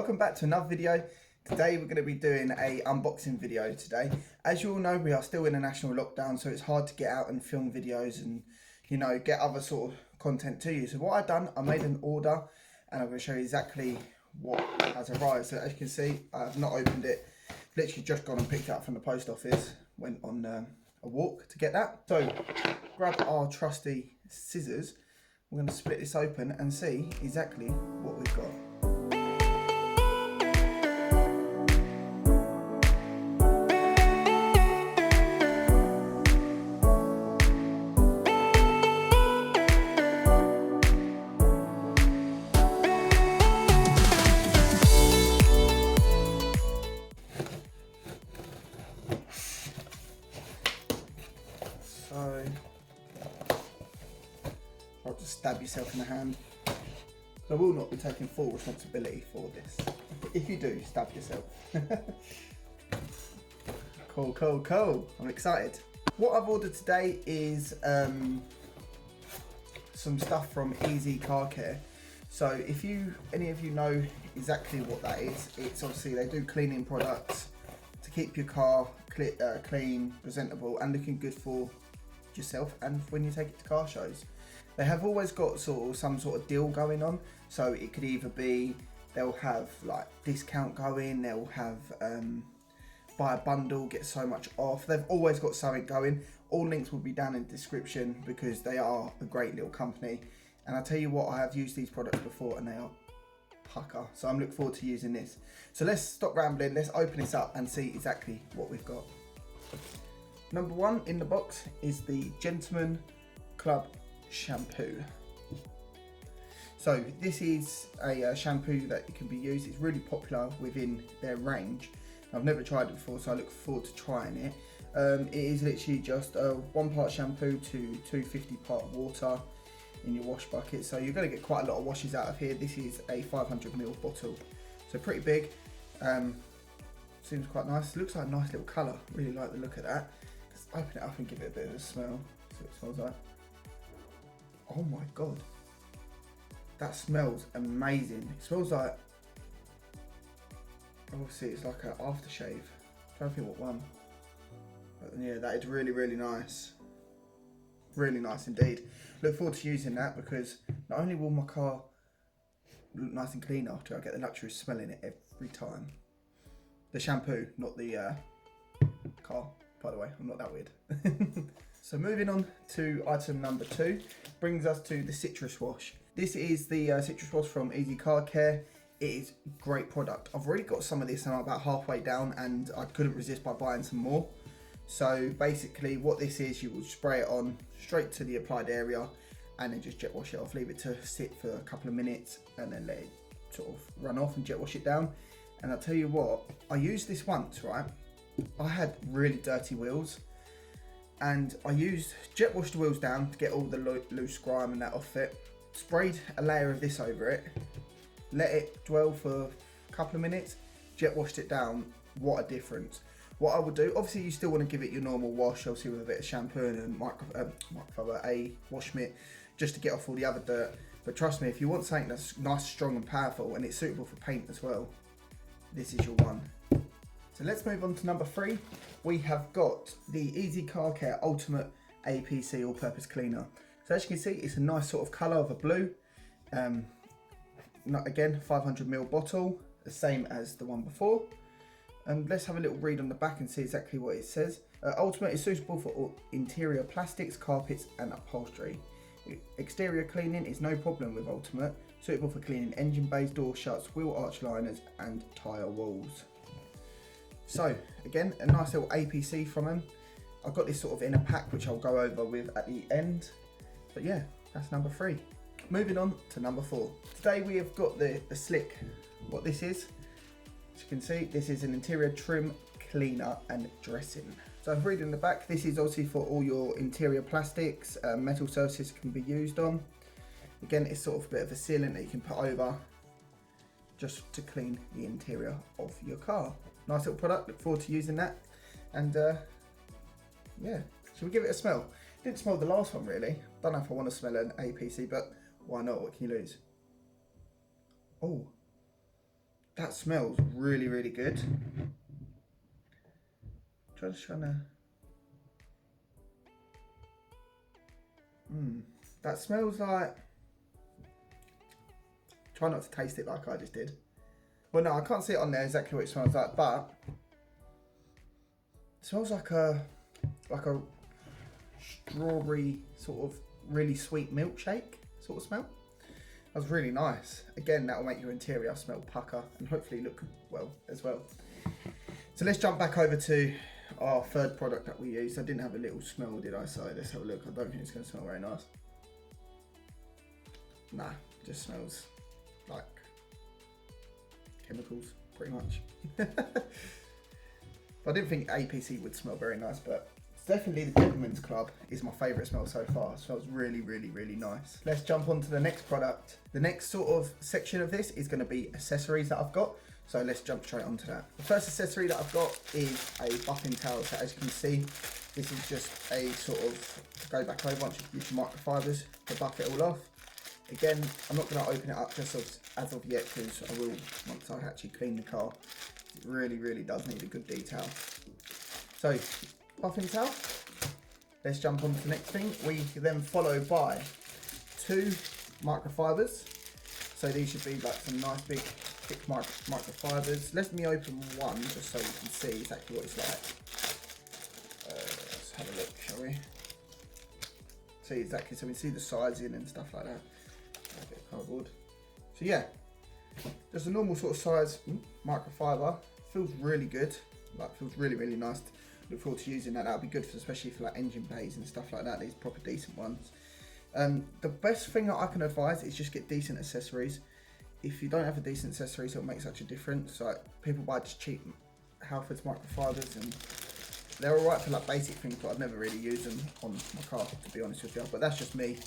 Welcome back to another video. Today we're going to be doing a unboxing video today. As you all know, we are still in a national lockdown, so it's hard to get out and film videos and, you know, get other sort of content to you. So what I've done, I made an order and I'm going to show you exactly what has arrived. So as you can see, I have not opened it. Literally just gone and picked it up from the post office. Went on a walk to get that. So grab our trusty scissors. We're going to split this open and see exactly what we've got. So, I'll just stab yourself in the hand. So I will not be taking full responsibility for this. If you do, stab yourself. Cool. I'm excited. What I've ordered today is some stuff from Easy Car Care. So if any of you know exactly what that is, it's obviously they do cleaning products to keep your car clean, presentable and looking good for yourself and when you take it to car shows. They have always got some sort of deal going on, so it could either be they'll have like discount going, they'll have buy a bundle, get so much off. They've always got something going. All links will be down in the description because they are a great little company, and I'll tell you what, I have used these products before and they are pucker, so I'm looking forward to using this. So let's stop rambling, let's open this up and see exactly what we've got. Number one in the box is the Gentleman Club Shampoo. So this is a shampoo that can be used. It's really popular within their range. I've never tried it before, so I look forward to trying it. It is literally just 1 part shampoo to 250 part water in your wash bucket. So you're going to get quite a lot of washes out of here. This is a 500ml bottle, so pretty big. Seems quite nice. Looks like a nice little colour. Really like the look of that. Let's open it up and give it a bit of a smell. See what it smells like. Oh my god, that smells amazing. It smells like, obviously it's like an aftershave. I'm trying to think what one. But yeah, that is really nice. Really nice indeed. Look forward to using that because not only will my car look nice and clean after, I get the luxury of smelling it every time. The shampoo, not the car, by the way. I'm not that weird. So moving on to item number 2, brings us to the citrus wash. This is the citrus wash from Easy Car Care. It is a great product. I've already got some of this and I'm about halfway down and I couldn't resist by buying some more. So basically what this is, you will spray it on straight to the applied area and then just jet wash it off. Leave it to sit for a couple of minutes and then let it sort of run off and jet wash it down. And I'll tell you what, I used this once, right? I had really dirty wheels. And I used jet washed the wheels down to get all the loose grime and that off it. Sprayed a layer of this over it, let it dwell for a couple of minutes, jet washed it down. What a difference. What I would do, obviously you still want to give it your normal wash, obviously with a bit of shampoo and a wash mitt, just to get off all the other dirt. But trust me, if you want something that's nice, strong and powerful and it's suitable for paint as well, this is your one. So let's move on to number 3. We have got the Easy Car Care Ultimate APC All-Purpose Cleaner. So as you can see, it's a nice sort of colour of a blue. Again, 500ml bottle, the same as the one before. And let's have a little read on the back and see exactly what it says. Ultimate is suitable for all interior plastics, carpets and upholstery. Exterior cleaning is no problem with Ultimate. Suitable for cleaning engine bays, door shuts, wheel arch liners and tyre walls. So again, a nice little APC from them. I've got this sort of in a pack which I'll go over with at the end. But yeah, that's number 3. Moving on to number 4. Today we have got the Slick. What this is, as you can see, this is an interior trim, cleaner and dressing. So I've read in the back, this is obviously for all your interior plastics, metal surfaces can be used on. Again, it's sort of a bit of a sealant that you can put over just to clean the interior of your car. Nice little product, look forward to using that. And yeah, shall we give it a smell? Didn't smell the last one really. Don't know if I want to smell an APC, but why not? What can you lose? Oh, that smells really, really good. Trying to. That smells like. Try not to taste it like I just did. Well, no, I can't see it on there exactly what it smells like, but it smells like a strawberry sort of really sweet milkshake sort of smell. That was really nice. Again, that will make your interior smell pucker and hopefully look well as well. So let's jump back over to our third product that we used. I didn't have a little smell, did I? So let's have a look. I don't think it's going to smell very nice. Nah, just smells like chemicals, pretty much. But I didn't think APC would smell very nice, but it's definitely the Gentleman's Club is my favourite smell so far. It smells really, really, really nice. Let's jump on to the next product. The next sort of section of this is going to be accessories that I've got. So let's jump straight onto that. The first accessory that I've got is a buffing towel. So as you can see, this is just a sort of to go back over once you use your microfibers to buff it all off. Again, I'm not going to open it up just as of yet because I will once I actually clean the car. It really, really does need a good detail. So, buffing towel. Let's jump on to the next thing. We then follow by 2 microfibers. So these should be like some nice big thick microfibers. Let me open one just so you can see exactly what it's like. Let's have a look, shall we? See exactly, so we see the sizing and stuff like that. A bit of cardboard. So yeah, just a normal sort of size microfiber. Feels really good. Like feels really, really nice. Look forward to using that. That'll be good for, especially for like engine bays and stuff like that. These proper decent ones. The best thing that I can advise is just get decent accessories. If you don't have a decent accessories, it'll make such a difference. Like people buy just cheap Halfords microfibers and they're alright for like basic things, but I've never really used them on my car, to be honest with you. But that's just me.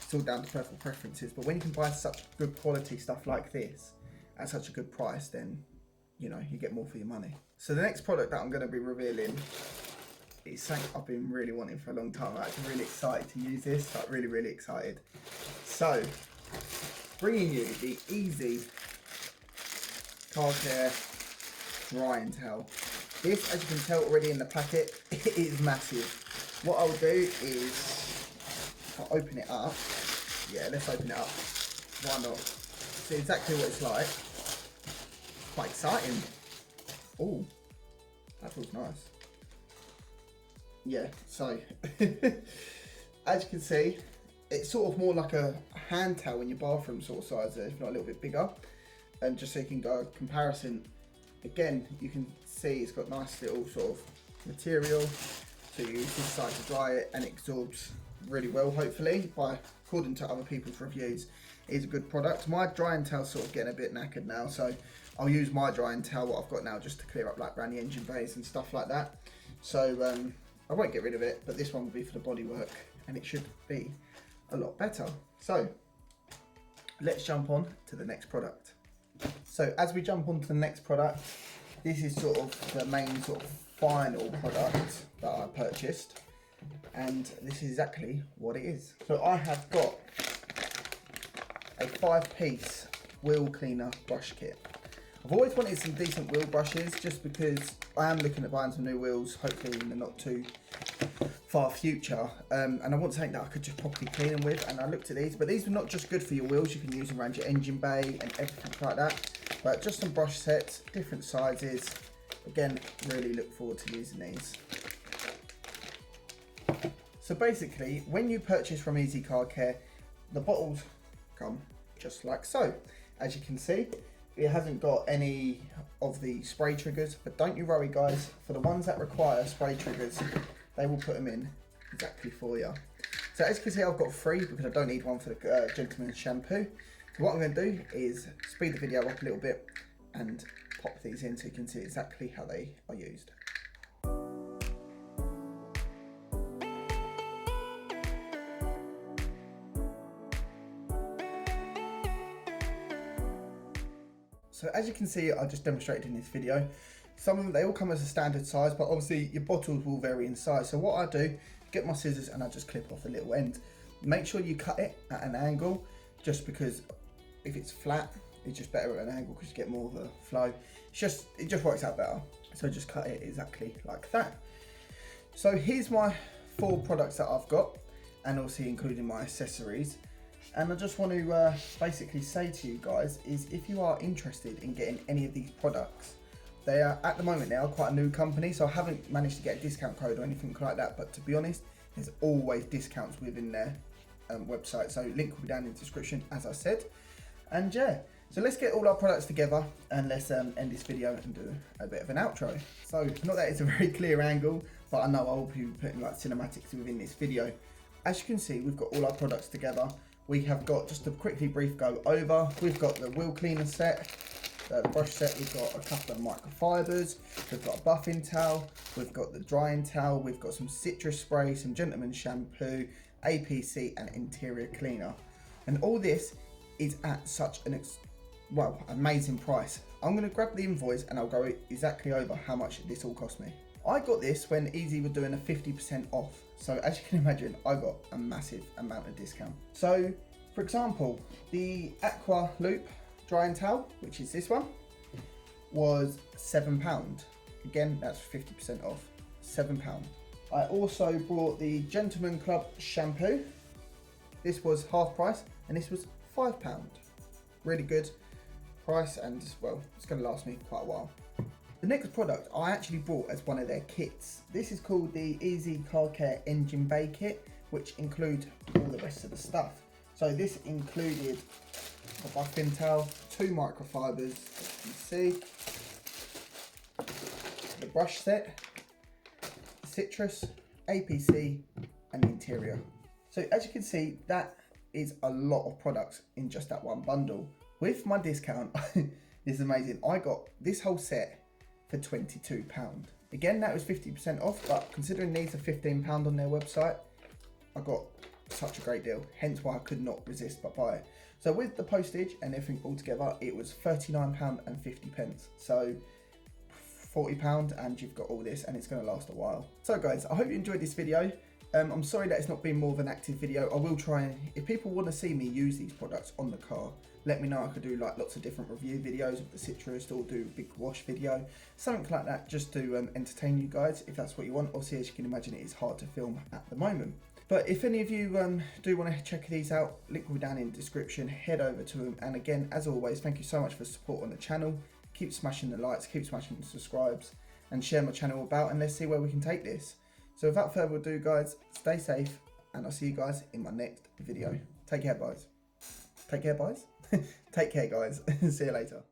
It's all down to personal preferences. But when you can buy such good quality stuff like this at such a good price, then you know you get more for your money. So the next product that I'm going to be revealing is something I've been really wanting for a long time. I'm actually really excited to use this. Like really, really excited. So bringing you the Easy Car Care drying towel. This, as you can tell already in the packet, it is massive. What I'll do is, I'll open it up. Yeah, let's open it up. Why not? See exactly what it's like. Quite exciting. Oh, that feels nice. Yeah, so, as you can see, it's sort of more like a hand towel in your bathroom sort of size there, if not a little bit bigger. And just so you can go comparison, again, you can see it's got nice little sort of material. So you use this side to dry it and it absorbs really well, hopefully, according to other people's reviews. It is a good product. My drying towel's sort of getting a bit knackered now, so I'll use my drying towel, what I've got now, just to clear up like around the engine bays and stuff like that. So I won't get rid of it, but this one will be for the bodywork and it should be a lot better. So let's jump on to the next product. So as we jump on to the next product, this is sort of the main sort of final product that I purchased, and this is exactly what it is. So I have got a 5-piece wheel cleaner brush kit. I've always wanted some decent wheel brushes just because I am looking at buying some new wheels, hopefully in the not too far future, and I want something that I could just properly clean them with. And I looked at these, but these are not just good for your wheels, you can use them around your engine bay and everything like that, but just some brush sets, different sizes. Again, really look forward to using these. So basically, when you purchase from Easy Car Care, the bottles come just like so. As you can see, it hasn't got any of the spray triggers, but don't you worry guys, for the ones that require spray triggers, they will put them in exactly for you. So as you can see, I've got 3 because I don't need one for the Gentleman's Shampoo. So what I'm going to do is speed the video up a little bit and pop these in so you can see exactly how they are used. So as you can see, I just demonstrated in this video, some of them, they all come as a standard size, but obviously your bottles will vary in size. So what I do, get my scissors and I just clip off the little end. Make sure you cut it at an angle, just because if it's flat, it's just better at an angle because you get more of a flow. It just works out better. So just cut it exactly like that. So here's my 4 products that I've got, and obviously including my accessories. And I just want to basically say to you guys is if you are interested in getting any of these products, they are at the moment they are quite a new company, so I haven't managed to get a discount code or anything like that, but to be honest, there's always discounts within their website, so link will be down in the description as I said. And yeah, so let's get all our products together and let's end this video and do a bit of an outro. So not that it's a very clear angle, but I know I'll be putting like cinematics within this video. As you can see, we've got all our products together. We have got, just a quickly brief go over, we've got the wheel cleaner set, the brush set, we've got a couple of microfibers, we've got a buffing towel, we've got the drying towel, we've got some citrus spray, some gentleman's shampoo, APC and interior cleaner. And all this is at such an amazing price. I'm going to grab the invoice and I'll go exactly over how much this all cost me. I got this when Easy were doing a 50% off. So as you can imagine, I got a massive amount of discount. So for example, the Aqua Loop drying towel, which is this one, was £7. Again, that's 50% off, £7. I also bought the Gentleman Club shampoo. This was half price and this was £5. Really good price, and well, it's going to last me quite a while. The next product I actually bought as one of their kits. This is called the Easy Car Care Engine Bay Kit, which includes all the rest of the stuff. So this included a buffing towel, 2 microfibers, as you can see, the brush set, citrus, APC and interior. So as you can see, that is a lot of products in just that one bundle. With my discount, it's amazing. I got this whole set for £22. Again, that was 50% off, but considering these are £15 on their website, I got such a great deal, hence why I could not resist but buy it. So with the postage and everything all together, it was £39.50. So £40 and you've got all this and it's going to last a while. So guys, I hope you enjoyed this video. I'm sorry that it's not been more of an active video. I will try, and if people want to see me use these products on the car, let me know. I could do like lots of different review videos of the citrus, or do a big wash video, something like that, just to entertain you guys if that's what you want. Obviously, as you can imagine, it is hard to film at the moment. But if any of you do want to check these out, link will be down in the description, head over to them. And again, as always, thank you so much for the support on the channel. Keep smashing the likes, keep smashing the subscribes, and share my channel about, and let's see where we can take this. So without further ado guys, stay safe and I'll see you guys in my next video. Take care guys. Take care guys. See you later.